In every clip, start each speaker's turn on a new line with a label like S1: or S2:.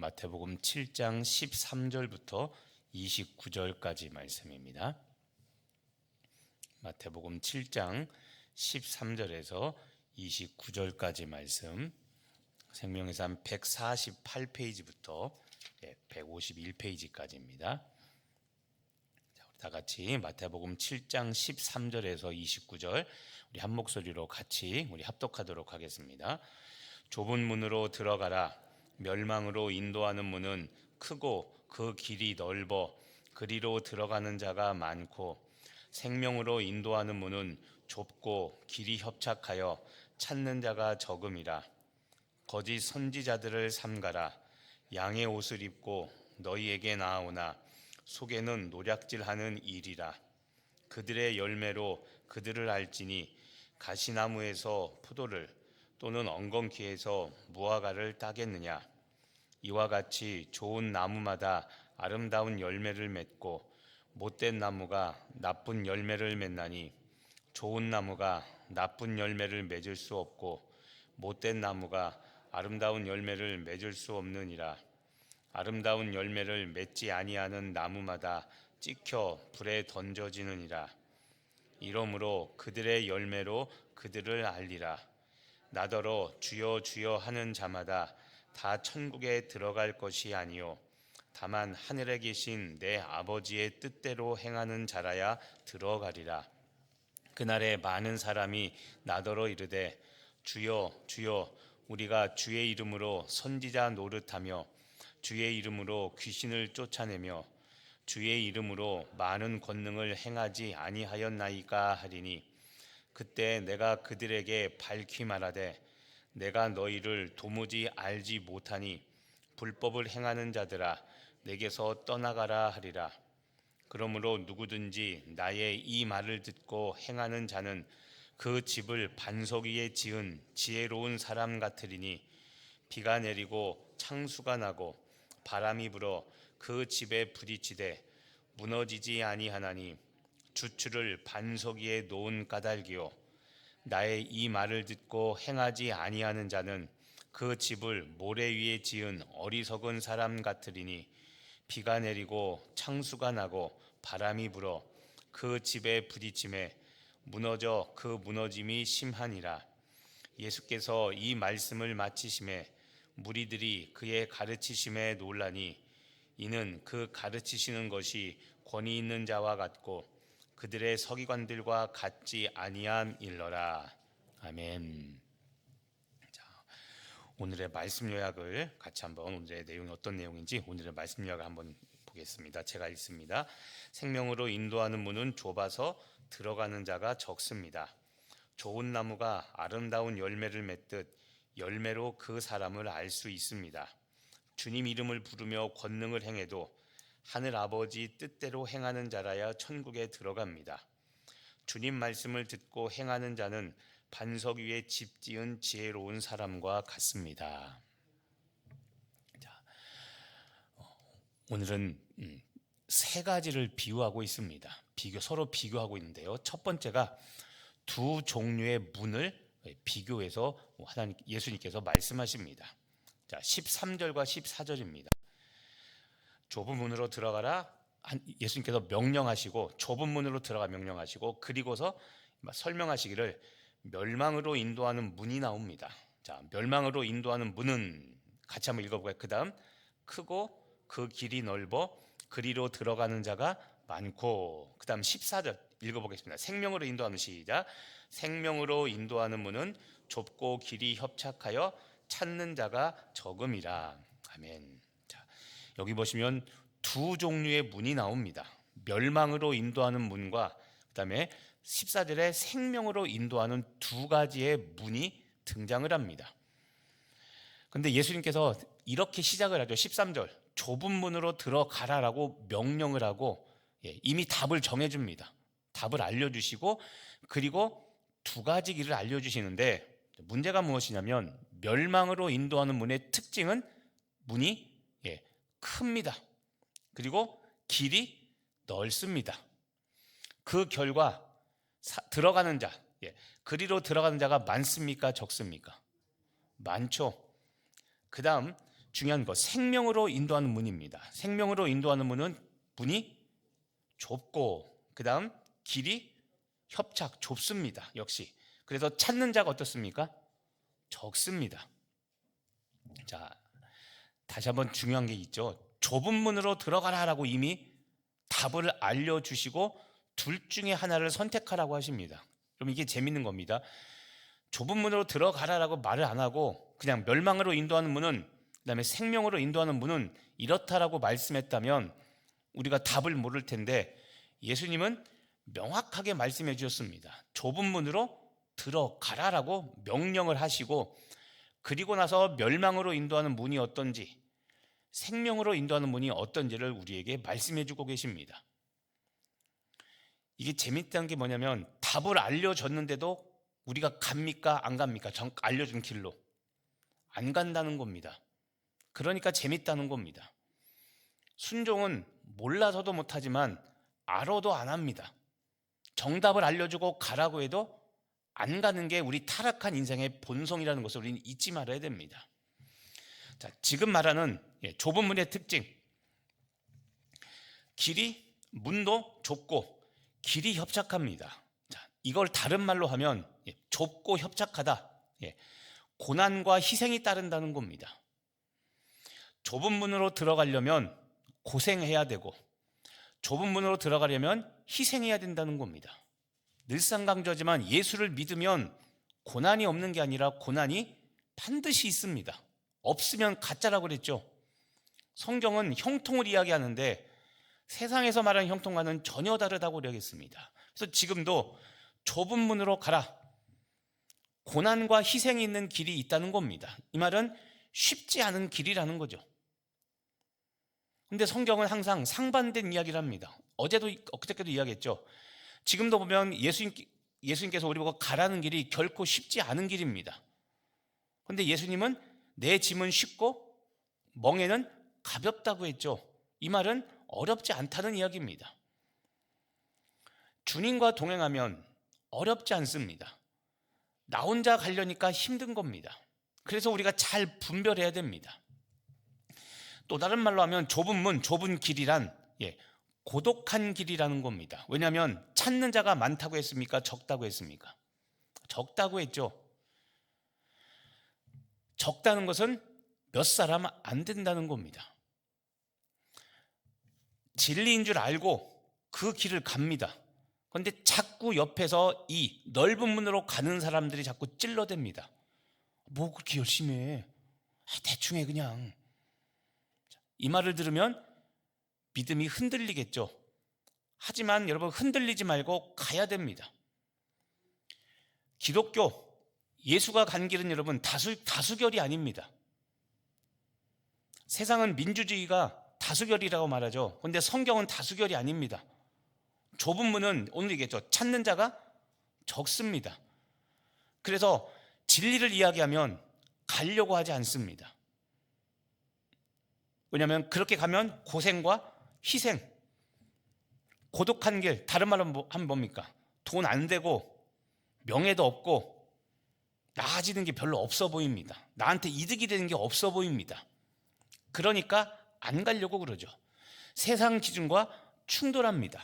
S1: 마태복음 7장 13절부터 29절까지 말씀입니다. 마태복음 7장 13절에서 29절까지 말씀, 생명에서 한 148페이지부터 151페이지까지입니다. 다 같이 마태복음 7장 13절에서 29절 우리 한 목소리로 같이 우리 합독하도록 하겠습니다. 좁은 문으로 들어가라. 멸망으로 인도하는 문은 크고 그 길이 넓어 그리로 들어가는 자가 많고, 생명으로 인도하는 문은 좁고 길이 협착하여 찾는 자가 적음이라. 거짓 선지자들을 삼가라. 양의 옷을 입고 너희에게 나아오나 속에는 노략질하는 일이라. 그들의 열매로 그들을 알지니 가시나무에서 포도를 또는 엉겅퀴에서 무화과를 따겠느냐. 이와 같이 좋은 나무마다 아름다운 열매를 맺고 못된 나무가 나쁜 열매를 맺나니, 좋은 나무가 나쁜 열매를 맺을 수 없고 못된 나무가 아름다운 열매를 맺을 수 없느니라. 아름다운 열매를 맺지 아니하는 나무마다 찍혀 불에 던져지느니라. 이러므로 그들의 열매로 그들을 알리라. 나더러 주여 주여 하는 자마다 다 천국에 들어갈 것이 아니요 다만 하늘에 계신 내 아버지의 뜻대로 행하는 자라야 들어가리라. 그날에 많은 사람이 나더러 이르되 주여 주여 우리가 주의 이름으로 선지자 노릇하며 주의 이름으로 귀신을 쫓아내며 주의 이름으로 많은 권능을 행하지 아니하였나이까 하리니, 그때 내가 그들에게 밝히 말하되 내가 너희를 도무지 알지 못하니 불법을 행하는 자들아 내게서 떠나가라 하리라. 그러므로 누구든지 나의 이 말을 듣고 행하는 자는 그 집을 반석 위에 지은 지혜로운 사람 같으리니, 비가 내리고 창수가 나고 바람이 불어 그 집에 부딪히되 무너지지 아니하나니, 주추를 반석 위에 놓은 까닭이요 나의 이 말을 듣고 행하지 아니하는 자는 그 집을 모래 위에 지은 어리석은 사람 같으리니, 비가 내리고 창수가 나고 바람이 불어 그 집에 부딪힘에 무너져 그 무너짐이 심하니라. 예수께서 이 말씀을 마치심에 무리들이 그의 가르치심에 놀라니, 이는 그 가르치시는 것이 권위 있는 자와 같고 그들의 서기관들과 같지 아니함일러라. 아멘. 자, 오늘의 말씀 요약을 같이 한번, 오늘의 내용이 어떤 내용인지 오늘의 말씀 요약을 한번 보겠습니다. 제가 읽습니다. 생명으로 인도하는 문은 좁아서 들어가는 자가 적습니다. 좋은 나무가 아름다운 열매를 맺듯 열매로 그 사람을 알 수 있습니다. 주님 이름을 부르며 권능을 행해도 하늘 아버지 뜻대로 행하는 자라야 천국에 들어갑니다. 주님 말씀을 듣고 행하는 자는 반석 위에 집 지은 지혜로운 사람과 같습니다. 자, 오늘은 세 가지를 비유하고 있습니다. 서로 비교하고 있는데요. 첫 번째가 두 종류의 문을 비교해서 예수님께서 말씀하십니다. 자, 13절과 14절입니다. 좁은 문으로 들어가라 예수님께서 명령하시고, 좁은 문으로 들어가 명령하시고, 그리고서 설명하시기를 멸망으로 인도하는 문이 나옵니다. 자, 멸망으로 인도하는 문은 같이 한번 읽어볼까요? 그 다음, 크고 그 길이 넓어 그리로 들어가는 자가 많고, 그 다음 14절 읽어보겠습니다. 생명으로 인도하는, 시작. 생명으로 인도하는 문은 좁고 길이 협착하여 찾는 자가 적음이라. 아멘. 자, 여기 보시면 두 종류의 문이 나옵니다. 멸망으로 인도하는 문과 그 다음에 14절에 생명으로 인도하는 두 가지의 문이 등장을 합니다. 그런데 예수님께서 이렇게 시작을 하죠. 13절, 좁은 문으로 들어가라라고 명령을 하고 이미 답을 정해줍니다. 답을 알려주시고, 그리고 두 가지 길을 알려주시는데, 문제가 무엇이냐면 멸망으로 인도하는 문의 특징은 문이 큽니다. 그리고 길이 넓습니다. 그 결과 들어가는 자, 그리로 들어가는 자가 많습니까? 적습니까? 많죠. 그 다음 중요한 거 생명으로 인도하는 문입니다. 생명으로 인도하는 문이 좁고 그다음 길이 좁습니다. 역시. 그래서 찾는 자가 어떻습니까? 적습니다. 자, 다시 한번 중요한 게 있죠. 좁은 문으로 들어가라라고 이미 답을 알려주시고 둘 중에 하나를 선택하라고 하십니다. 그럼 이게 재밌는 겁니다. 좁은 문으로 들어가라라고 말을 안 하고 그냥 멸망으로 인도하는 문은, 그다음에 생명으로 인도하는 문은 이렇다라고 말씀했다면 우리가 답을 모를 텐데, 예수님은 명확하게 말씀해 주셨습니다. 좁은 문으로 들어가라라고 명령을 하시고, 그리고 나서 멸망으로 인도하는 문이 어떤지, 생명으로 인도하는 문이 어떤지를 우리에게 말씀해 주고 계십니다. 이게 재밌다는 게 뭐냐면, 답을 알려줬는데도 우리가 갑니까 안 갑니까? 알려준 길로 안 간다는 겁니다. 그러니까 재밌다는 겁니다. 순종은 몰라서도 못하지만 알아도 안 합니다. 정답을 알려주고 가라고 해도 안 가는 게 우리 타락한 인생의 본성이라는 것을 우리는 잊지 말아야 됩니다. 자, 지금 말하는 좁은 문의 특징, 문도 좁고 길이 협착합니다. 자, 이걸 다른 말로 하면 좁고 협착하다, 고난과 희생이 따른다는 겁니다. 좁은 문으로 들어가려면 고생해야 되고, 좁은 문으로 들어가려면 희생해야 된다는 겁니다. 늘상 강조하지만 예수를 믿으면 고난이 없는 게 아니라 고난이 반드시 있습니다. 없으면 가짜라고 그랬죠. 성경은 형통을 이야기하는데 세상에서 말하는 형통과는 전혀 다르다고 이야기했습니다. 그래서 지금도 좁은 문으로 가라, 고난과 희생이 있는 길이 있다는 겁니다. 이 말은 쉽지 않은 길이라는 거죠. 근데 성경은 항상 상반된 이야기를 합니다. 엊그저께도 이야기했죠. 지금도 보면 예수님께서 우리 보고 가라는 길이 결코 쉽지 않은 길입니다. 근데 예수님은 내 짐은 쉽고 멍에는 가볍다고 했죠. 이 말은 어렵지 않다는 이야기입니다. 주님과 동행하면 어렵지 않습니다. 나 혼자 가려니까 힘든 겁니다. 그래서 우리가 잘 분별해야 됩니다. 또 다른 말로 하면 좁은 문, 좁은 길이란 고독한 길이라는 겁니다. 왜냐하면 찾는 자가 많다고 했습니까? 적다고 했습니까? 적다고 했죠. 적다는 것은 몇 사람 안 된다는 겁니다. 진리인 줄 알고 그 길을 갑니다. 그런데 자꾸 옆에서 이 넓은 문으로 가는 사람들이 자꾸 찔러댑니다. 뭐 그렇게 열심히 해? 대충 해 그냥. 이 말을 들으면 믿음이 흔들리겠죠. 하지만 여러분, 흔들리지 말고 가야 됩니다. 기독교, 예수가 간 길은 여러분 다수결이 아닙니다. 세상은 민주주의가 다수결이라고 말하죠. 그런데 성경은 다수결이 아닙니다. 좁은 문은 오늘 얘기했죠. 찾는 자가 적습니다. 그래서 진리를 이야기하면 가려고 하지 않습니다. 왜냐하면 그렇게 가면 고생과 희생, 고독한 길, 다른 말로 하면 뭡니까? 돈 안 되고 명예도 없고 나아지는 게 별로 없어 보입니다. 나한테 이득이 되는 게 없어 보입니다. 그러니까 안 가려고 그러죠. 세상 기준과 충돌합니다.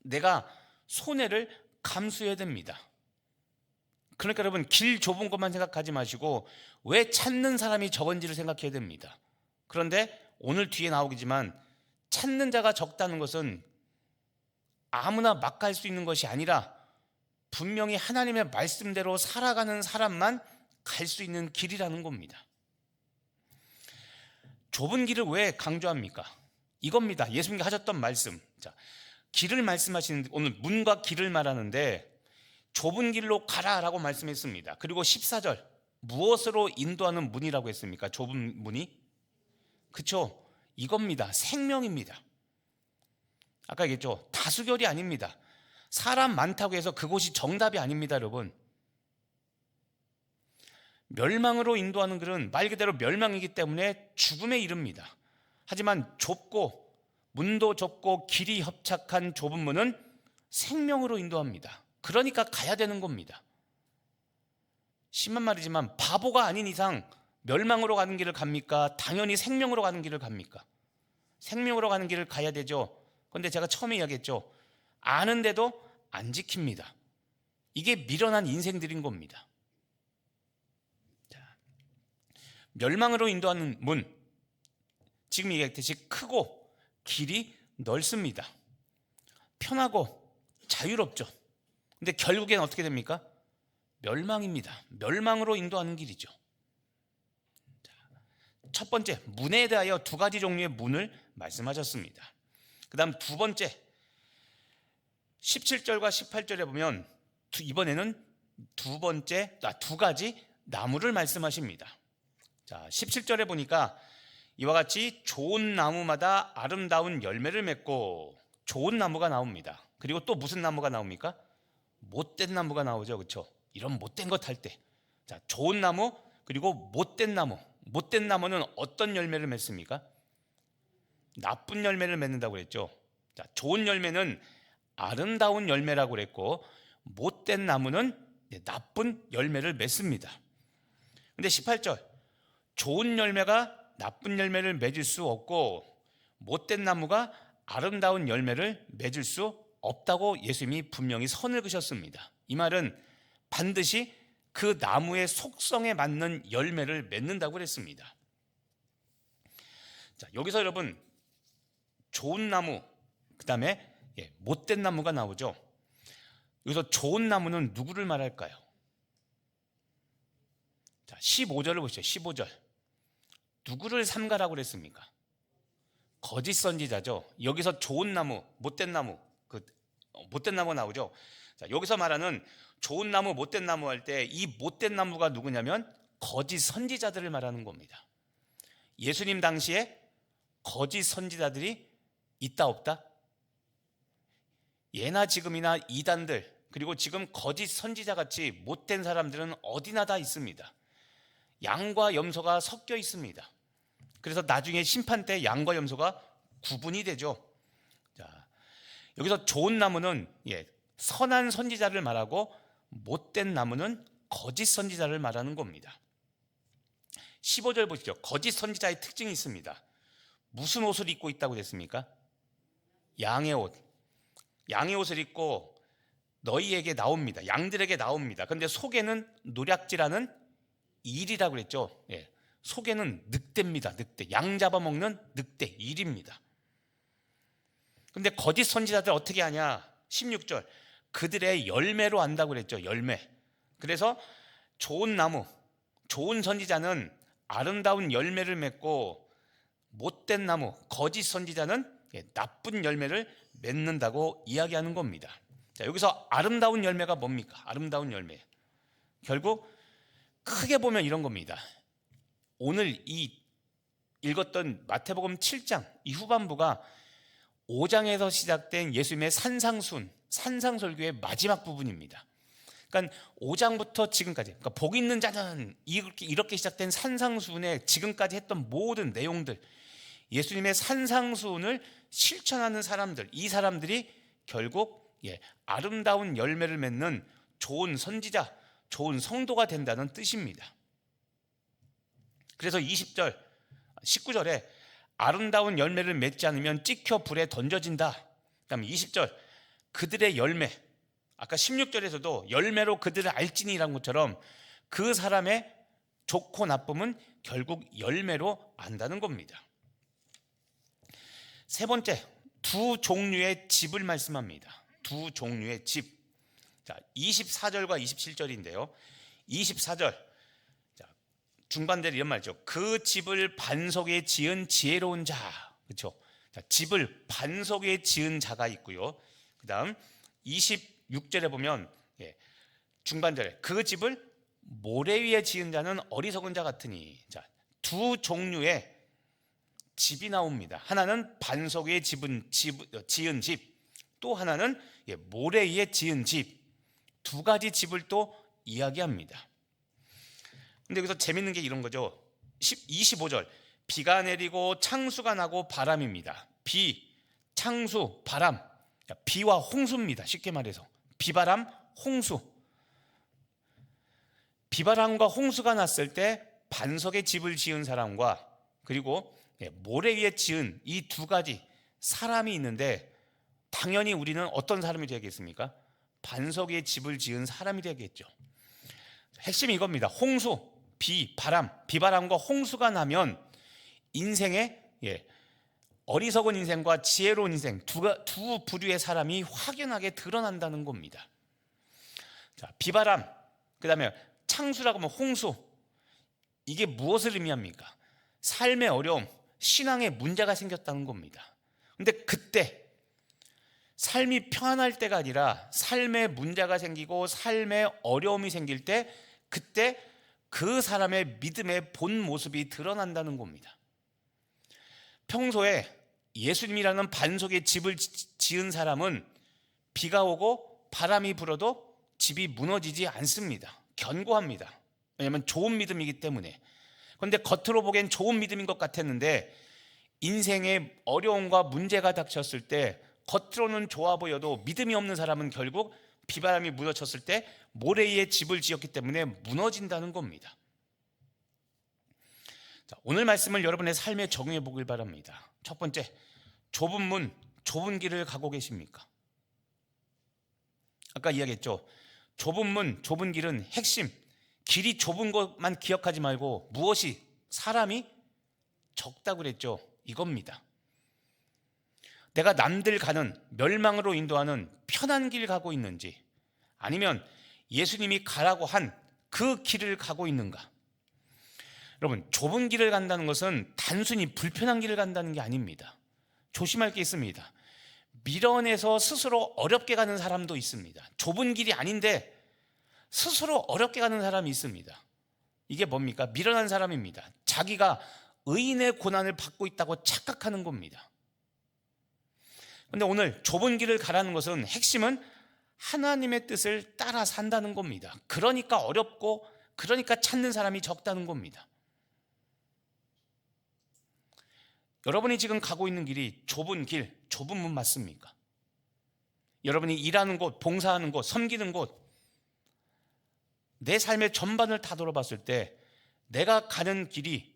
S1: 내가 손해를 감수해야 됩니다. 그러니까 여러분, 길 좁은 것만 생각하지 마시고 왜 찾는 사람이 적은지를 생각해야 됩니다. 그런데 오늘 뒤에 나오겠지만 찾는 자가 적다는 것은 아무나 막 갈 수 있는 것이 아니라 분명히 하나님의 말씀대로 살아가는 사람만 갈 수 있는 길이라는 겁니다. 좁은 길을 왜 강조합니까? 이겁니다. 예수님이 하셨던 말씀. 자, 길을 말씀하시는데 오늘 문과 길을 말하는데 좁은 길로 가라라고 말씀했습니다. 그리고 14절, 무엇으로 인도하는 문이라고 했습니까? 좁은 문이? 그렇죠? 이겁니다. 생명입니다. 아까 얘기했죠. 다수결이 아닙니다. 사람 많다고 해서 그곳이 정답이 아닙니다, 여러분. 멸망으로 인도하는 길은 말 그대로 멸망이기 때문에 죽음에 이릅니다. 하지만 문도 좁고 길이 협착한 좁은 문은 생명으로 인도합니다. 그러니까 가야 되는 겁니다. 심한 말이지만 바보가 아닌 이상 멸망으로 가는 길을 갑니까? 당연히 생명으로 가는 길을 갑니까? 생명으로 가는 길을 가야 되죠. 그런데 제가 처음에 이야기했죠. 아는데도 안 지킵니다. 이게 미련한 인생들인 겁니다. 자, 멸망으로 인도하는 문, 지금 얘기했듯이 크고 길이 넓습니다. 편하고 자유롭죠. 근데 결국엔 어떻게 됩니까? 멸망입니다. 멸망으로 인도하는 길이죠. 자, 첫 번째, 문에 대하여 두 가지 종류의 문을 말씀하셨습니다. 그 다음 두 번째, 17절과 18절에 보면 이번에는 두 가지 나무를 말씀하십니다. 자, 17절에 보니까 이와 같이 좋은 나무마다 아름다운 열매를 맺고, 좋은 나무가 나옵니다. 그리고 또 무슨 나무가 나옵니까? 못된 나무가 나오죠. 그렇죠? 이런 못된 것 할 때, 자, 좋은 나무 그리고 못된 나무. 못된 나무는 어떤 열매를 맺습니까? 나쁜 열매를 맺는다고 그랬죠. 자, 좋은 열매는 아름다운 열매라고 그랬고, 못된 나무는 나쁜 열매를 맺습니다. 근데 18절, 좋은 열매가 나쁜 열매를 맺을 수 없고 못된 나무가 아름다운 열매를 맺을 수 없다고 예수님이 분명히 선을 그셨습니다. 이 말은 반드시 그 나무의 속성에 맞는 열매를 맺는다고 그랬습니다. 자, 여기서 여러분, 좋은 나무, 그 다음에 못된 나무가 나오죠. 여기서 좋은 나무는 누구를 말할까요? 자, 15절을 보시죠. 15절. 누구를 삼가라고 그랬습니까? 거짓 선지자죠. 여기서 좋은 나무, 못된 나무, 못된 나무 나오죠. 자, 여기서 말하는 좋은 나무, 못된 나무 할 때 이 못된 나무가 누구냐면 거짓 선지자들을 말하는 겁니다. 예수님 당시에 거짓 선지자들이 있다 없다? 예나 지금이나 이단들, 그리고 지금 거짓 선지자같이 못된 사람들은 어디나 다 있습니다. 양과 염소가 섞여 있습니다. 그래서 나중에 심판 때 양과 염소가 구분이 되죠. 자, 여기서 좋은 나무는 선한 선지자를 말하고 못된 나무는 거짓 선지자를 말하는 겁니다. 15절 보시죠. 거짓 선지자의 특징이 있습니다. 무슨 옷을 입고 있다고 됐습니까? 양의 옷. 양의 옷을 입고 너희에게 나옵니다. 양들에게 나옵니다. 그런데 속에는 노략질하는 일이라고 그랬죠. 속에는 늑대입니다. 늑대. 양 잡아먹는 늑대, 일입니다. 그런데 거짓 선지자들 어떻게 하냐? 16절. 그들의 열매로 안다고 그랬죠. 열매. 그래서 좋은 나무, 좋은 선지자는 아름다운 열매를 맺고, 못된 나무, 거짓 선지자는 나쁜 열매를 맺는다고 이야기하는 겁니다. 자, 여기서 아름다운 열매가 뭡니까? 아름다운 열매. 결국 크게 보면 이런 겁니다. 오늘 이 읽었던 마태복음 7장 이 후반부가 5장에서 시작된 예수님의 산상설교의 마지막 부분입니다. 그러니까 5장부터 지금까지, 그러니까 복 있는 자는 이렇게 시작된 산상순에 지금까지 했던 모든 내용들, 예수님의 산상순을 실천하는 사람들, 이 사람들이 결국 아름다운 열매를 맺는 좋은 선지자, 좋은 성도가 된다는 뜻입니다. 그래서 20절, 19절에 아름다운 열매를 맺지 않으면 찍혀 불에 던져진다. 그다음에 20절, 그들의 열매. 아까 16절에서도 열매로 그들을 알지니라는 것처럼 그 사람의 좋고 나쁨은 결국 열매로 안다는 겁니다. 세 번째, 두 종류의 집을 말씀합니다. 두 종류의 집. 자, 24절과 27절인데요. 24절, 자, 중반대로 이런 말이죠. 그 집을 반석 위에 지은 지혜로운 자. 그렇죠? 자, 집을 반석 위에 지은 자가 있고요. 그다음 26절에 보면 중반절에 그 집을 모래 위에 지은 자는 어리석은 자 같으니. 자, 두 종류의 집이 나옵니다. 하나는 반석 위에 지은 집, 또 하나는 모래 위에 지은 집. 두 가지 집을 또 이야기합니다. 근데 여기서 재밌는 게 이런 거죠. 25절, 비가 내리고 창수가 나고 바람입니다. 비, 창수, 바람. 비와 홍수입니다. 쉽게 말해서 비바람, 홍수. 비바람과 홍수가 났을 때 반석에 집을 지은 사람과 그리고 모래 위에 지은 이 두 가지 사람이 있는데, 당연히 우리는 어떤 사람이 되겠습니까? 반석 위에 집을 지은 사람이 되겠죠. 핵심이 이겁니다. 홍수, 비바람과 홍수가 나면 인생에 어리석은 인생과 지혜로운 인생 두 부류의 사람이 확연하게 드러난다는 겁니다. 자, 비바람, 그 다음에 창수라고 하면 홍수, 이게 무엇을 의미합니까? 삶의 어려움, 신앙에 문제가 생겼다는 겁니다. 근데 그때 삶이 평안할 때가 아니라 삶에 문제가 생기고 삶에 어려움이 생길 때, 그때 그 사람의 믿음의 본 모습이 드러난다는 겁니다. 평소에 예수님이라는 반석에 집을 지은 사람은 비가 오고 바람이 불어도 집이 무너지지 않습니다. 견고합니다. 왜냐하면 좋은 믿음이기 때문에. 그런데 겉으로 보기엔 좋은 믿음인 것 같았는데, 인생에 어려움과 문제가 닥쳤을 때 겉으로는 좋아 보여도 믿음이 없는 사람은 결국 비바람이 무너졌을 때 모래 위에 집을 지었기 때문에 무너진다는 겁니다. 자, 오늘 말씀을 여러분의 삶에 적용해 보길 바랍니다. 첫 번째, 좁은 문, 좁은 길을 가고 계십니까? 아까 이야기했죠. 좁은 문, 좁은 길은 핵심, 길이 좁은 것만 기억하지 말고 무엇이, 사람이 적다고 그랬죠. 이겁니다. 내가 남들 가는, 멸망으로 인도하는 편한 길 가고 있는지, 아니면 예수님이 가라고 한 그 길을 가고 있는가? 여러분, 좁은 길을 간다는 것은 단순히 불편한 길을 간다는 게 아닙니다. 조심할 게 있습니다. 밀어내서 스스로 어렵게 가는 사람도 있습니다. 좁은 길이 아닌데 스스로 어렵게 가는 사람이 있습니다. 이게 뭡니까? 밀어난 사람입니다. 자기가 의인의 고난을 받고 있다고 착각하는 겁니다. 그런데 오늘 좁은 길을 가라는 것은, 핵심은 하나님의 뜻을 따라 산다는 겁니다. 그러니까 어렵고, 그러니까 찾는 사람이 적다는 겁니다. 여러분이 지금 가고 있는 길이 좁은 길, 좁은 문 맞습니까? 여러분이 일하는 곳, 봉사하는 곳, 섬기는 곳, 내 삶의 전반을 다 돌아봤을 때 내가 가는 길이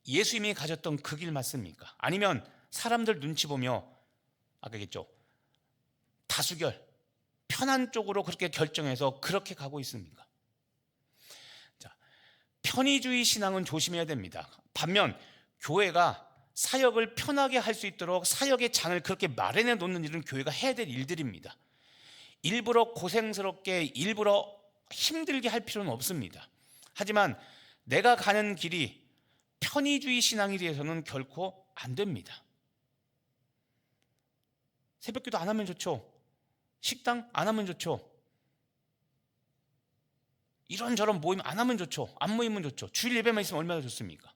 S1: 예수님이 가셨던 그 길 맞습니까? 아니면 사람들 눈치 보며, 아까 얘기했죠, 다수결, 편한 쪽으로 그렇게 결정해서 그렇게 가고 있습니까? 자, 편의주의 신앙은 조심해야 됩니다. 반면 교회가 사역을 편하게 할 수 있도록 사역의 장을 그렇게 마련해 놓는 일은 교회가 해야 될 일들입니다. 일부러 고생스럽게, 일부러 힘들게 할 필요는 없습니다. 하지만 내가 가는 길이 편의주의 신앙이 되어서는 결코 안 됩니다. 새벽기도 안 하면 좋죠. 식당 안 하면 좋죠. 이런저런 모임 안 하면 좋죠. 안 모이면 좋죠. 주일 예배만 있으면 얼마나 좋습니까?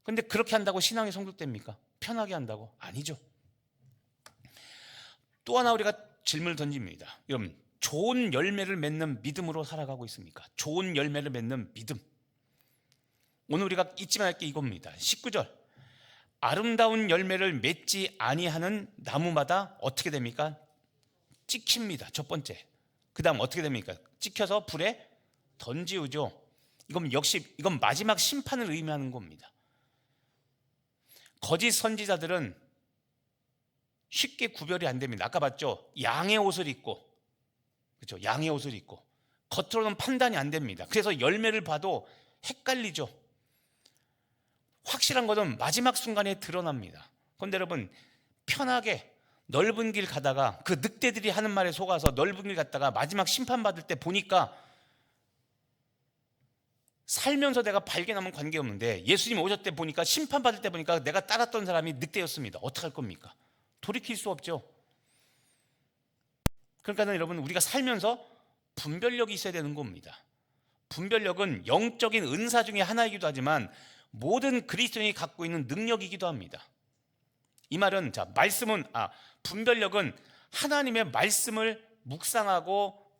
S1: 근데 그렇게 한다고 신앙이 성숙됩니까? 편하게 한다고? 아니죠. 또 하나 우리가 질문을 던집니다. 여러분, 좋은 열매를 맺는 믿음으로 살아가고 있습니까? 좋은 열매를 맺는 믿음. 오늘 우리가 잊지 말할 게 이겁니다. 19절, 아름다운 열매를 맺지 아니하는 나무마다 어떻게 됩니까? 찍힙니다. 첫 번째. 그 다음 어떻게 됩니까? 찍혀서 불에 던지우죠. 이건 마지막 심판을 의미하는 겁니다. 거짓 선지자들은 쉽게 구별이 안 됩니다. 아까 봤죠? 양의 옷을 입고, 그렇죠? 양의 옷을 입고 겉으로는 판단이 안 됩니다. 그래서 열매를 봐도 헷갈리죠. 확실한 것은 마지막 순간에 드러납니다. 그런데 여러분, 편하게 넓은 길 가다가 그 늑대들이 하는 말에 속아서 넓은 길 갔다가 마지막 심판받을 때 보니까, 살면서 내가 발견하면 관계없는데 예수님 오셨을 때 보니까, 심판받을 때 보니까 내가 따랐던 사람이 늑대였습니다. 어떡할 겁니까? 돌이킬 수 없죠. 그러니까 여러분, 우리가 살면서 분별력이 있어야 되는 겁니다. 분별력은 영적인 은사 중에 하나이기도 하지만 모든 그리스도인이 갖고 있는 능력이기도 합니다. 이 말은, 분별력은 하나님의 말씀을 묵상하고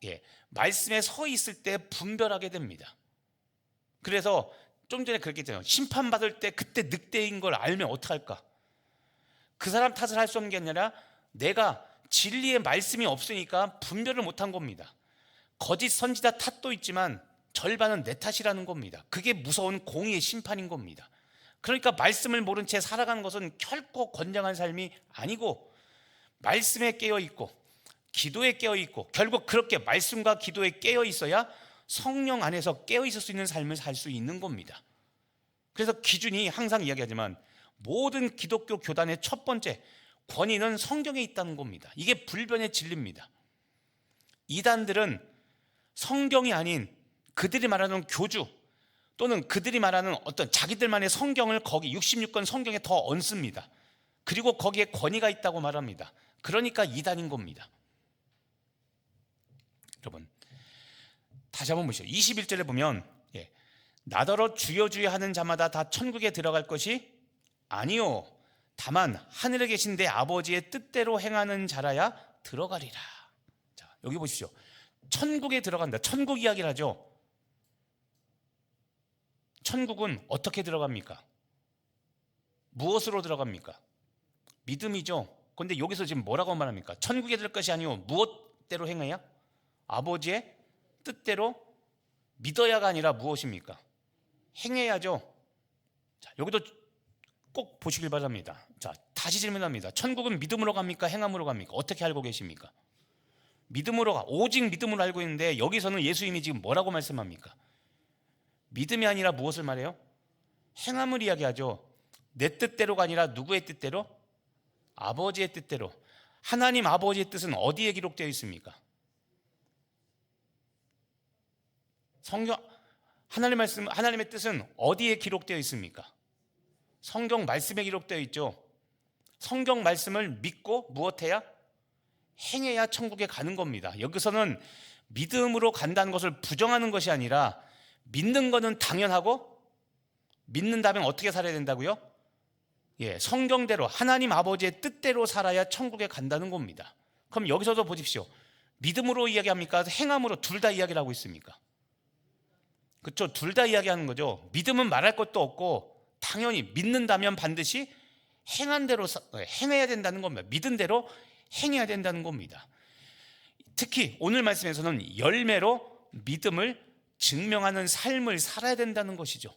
S1: 말씀에 서 있을 때 분별하게 됩니다. 그래서 좀 전에 그렇게 했잖아요. 심판받을 때 그때 늑대인 걸 알면 어떡할까? 그 사람 탓을 할 수 없는 게 아니라 내가 진리의 말씀이 없으니까 분별을 못한 겁니다. 거짓 선지자 탓도 있지만 절반은 내 탓이라는 겁니다. 그게 무서운 공의의 심판인 겁니다. 그러니까 말씀을 모른 채 살아가는 것은 결코 건강한 삶이 아니고, 말씀에 깨어있고 기도에 깨어있고, 결국 그렇게 말씀과 기도에 깨어있어야 성령 안에서 깨어있을 수 있는 삶을 살 수 있는 겁니다. 그래서 기준이 항상 이야기하지만 모든 기독교 교단의 첫 번째 권위는 성경에 있다는 겁니다. 이게 불변의 진리입니다. 이단들은 성경이 아닌 그들이 말하는 교주, 또는 그들이 말하는 어떤 자기들만의 성경을 거기 66권 성경에 더 얹습니다. 그리고 거기에 권위가 있다고 말합니다. 그러니까 이단인 겁니다. 여러분, 다시 한번 보시죠. 21절에 보면 나더러 주여 주여 하는 자마다 다 천국에 들어갈 것이 아니요, 다만 하늘에 계신 내 아버지의 뜻대로 행하는 자라야 들어가리라. 자, 여기 보십시오. 천국에 들어간다. 천국 이야기를 하죠. 천국은 어떻게 들어갑니까? 무엇으로 들어갑니까? 믿음이죠. 그런데 여기서 지금 뭐라고 말합니까? 천국에 들어갈 것이 아니요, 무엇대로 행해야? 아버지의 뜻대로 믿어야가 아니라 무엇입니까? 행해야죠. 자, 여기도 꼭 보시길 바랍니다. 자, 다시 질문합니다. 천국은 믿음으로 갑니까? 행함으로 갑니까? 어떻게 알고 계십니까? 믿음으로 가. 오직 믿음으로 알고 있는데, 여기서는 예수님이 지금 뭐라고 말씀합니까? 믿음이 아니라 무엇을 말해요? 행함을 이야기하죠. 내 뜻대로가 아니라 누구의 뜻대로? 아버지의 뜻대로. 하나님 아버지의 뜻은 어디에 기록되어 있습니까? 성경, 하나님의 뜻은 어디에 기록되어 있습니까? 성경 말씀에 기록되어 있죠. 성경 말씀을 믿고 무엇해야? 행해야 천국에 가는 겁니다. 여기서는 믿음으로 간다는 것을 부정하는 것이 아니라, 믿는 것은 당연하고, 믿는다면 어떻게 살아야 된다고요? 성경대로 하나님 아버지의 뜻대로 살아야 천국에 간다는 겁니다. 그럼 여기서도 보십시오. 믿음으로 이야기합니까? 행함으로? 둘 다 이야기를 하고 있습니까? 그렇죠? 둘 다 이야기하는 거죠. 믿음은 말할 것도 없고, 당연히 믿는다면 반드시 행한 대로 행해야 된다는 겁니다. 믿은 대로 행해야 된다는 겁니다. 특히 오늘 말씀에서는 열매로 믿음을 증명하는 삶을 살아야 된다는 것이죠.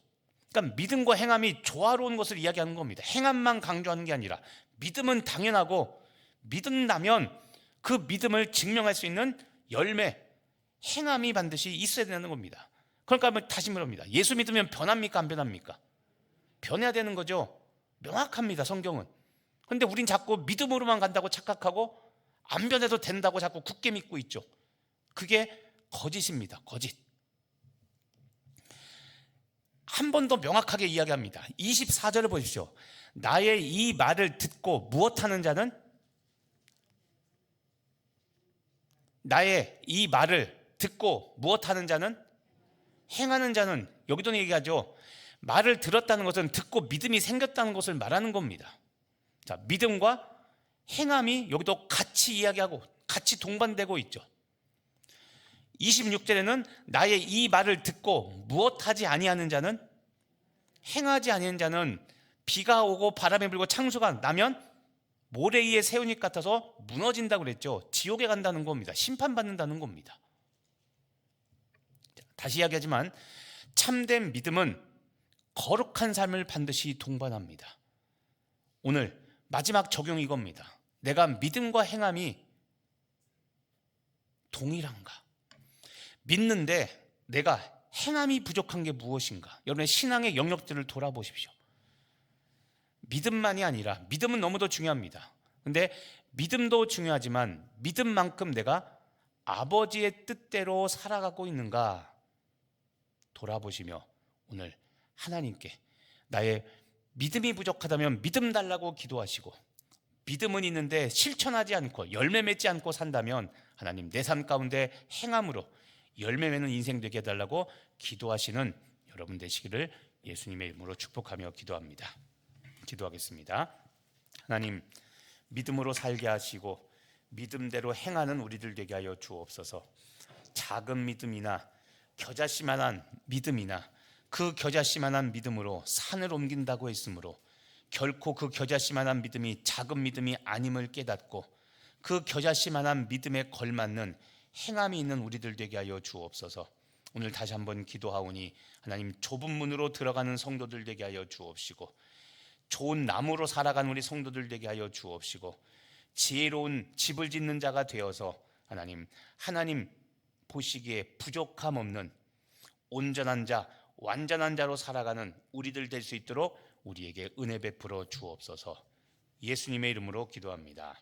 S1: 그러니까 믿음과 행함이 조화로운 것을 이야기하는 겁니다. 행함만 강조하는 게 아니라, 믿음은 당연하고, 믿는다면 그 믿음을 증명할 수 있는 열매, 행함이 반드시 있어야 된다는 겁니다. 그러니까 다시 말합니다. 예수 믿으면 변합니까? 안 변합니까? 변해야 되는 거죠. 명확합니다, 성경은. 그런데 우린 자꾸 믿음으로만 간다고 착각하고, 안 변해도 된다고 자꾸 굳게 믿고 있죠. 그게 거짓입니다. 거짓. 한 번 더 명확하게 이야기합니다. 24절을 보십시오. 나의 이 말을 듣고 무엇하는 자는? 나의 이 말을 듣고 무엇하는 자는? 행하는 자는. 여기도 얘기하죠. 말을 들었다는 것은 듣고 믿음이 생겼다는 것을 말하는 겁니다. 자, 믿음과 행함이 여기도 같이 이야기하고 같이 동반되고 있죠. 26절에는 나의 이 말을 듣고 무엇하지 아니하는 자는? 행하지 아니하는 자는 비가 오고 바람이 불고 창수가 나면 모래 위에 새우잎 같아서 무너진다고 그랬죠. 지옥에 간다는 겁니다. 심판받는다는 겁니다. 다시 이야기하지만 참된 믿음은 거룩한 삶을 반드시 동반합니다. 오늘 마지막 적용이 이겁니다. 내가 믿음과 행함이 동일한가? 믿는데 내가 행함이 부족한 게 무엇인가? 여러분의 신앙의 영역들을 돌아보십시오. 믿음만이 아니라, 믿음은 너무도 중요합니다. 그런데 믿음도 중요하지만 믿음만큼 내가 아버지의 뜻대로 살아가고 있는가 돌아보시며 오늘 하나님께 나의 믿음이 부족하다면 믿음 달라고 기도하시고, 믿음은 있는데 실천하지 않고 열매 맺지 않고 산다면 하나님 내 삶 가운데 행함으로 열매 맺는 인생 되게 해달라고 기도하시는 여러분 되시기를 예수님의 이름으로 축복하며 기도합니다. 기도하겠습니다. 하나님, 믿음으로 살게 하시고 믿음대로 행하는 우리들 되게 하여 주옵소서. 작은 믿음이나 겨자씨만한 믿음이나 그 겨자씨만한 믿음으로 산을 옮긴다고 했으므로 결코 그 겨자씨만한 믿음이 작은 믿음이 아님을 깨닫고 그 겨자씨만한 믿음에 걸맞는 행함이 있는 우리들 되게 하여 주옵소서. 오늘 다시 한번 기도하오니 하나님, 좁은 문으로 들어가는 성도들 되게 하여 주옵시고, 좋은 나무로 살아가는 우리 성도들 되게 하여 주옵시고, 지혜로운 집을 짓는 자가 되어서 하나님 보시기에 부족함 없는 온전한 자, 완전한 자로 살아가는 우리들 될 수 있도록 우리에게 은혜 베풀어 주옵소서. 예수님의 이름으로 기도합니다.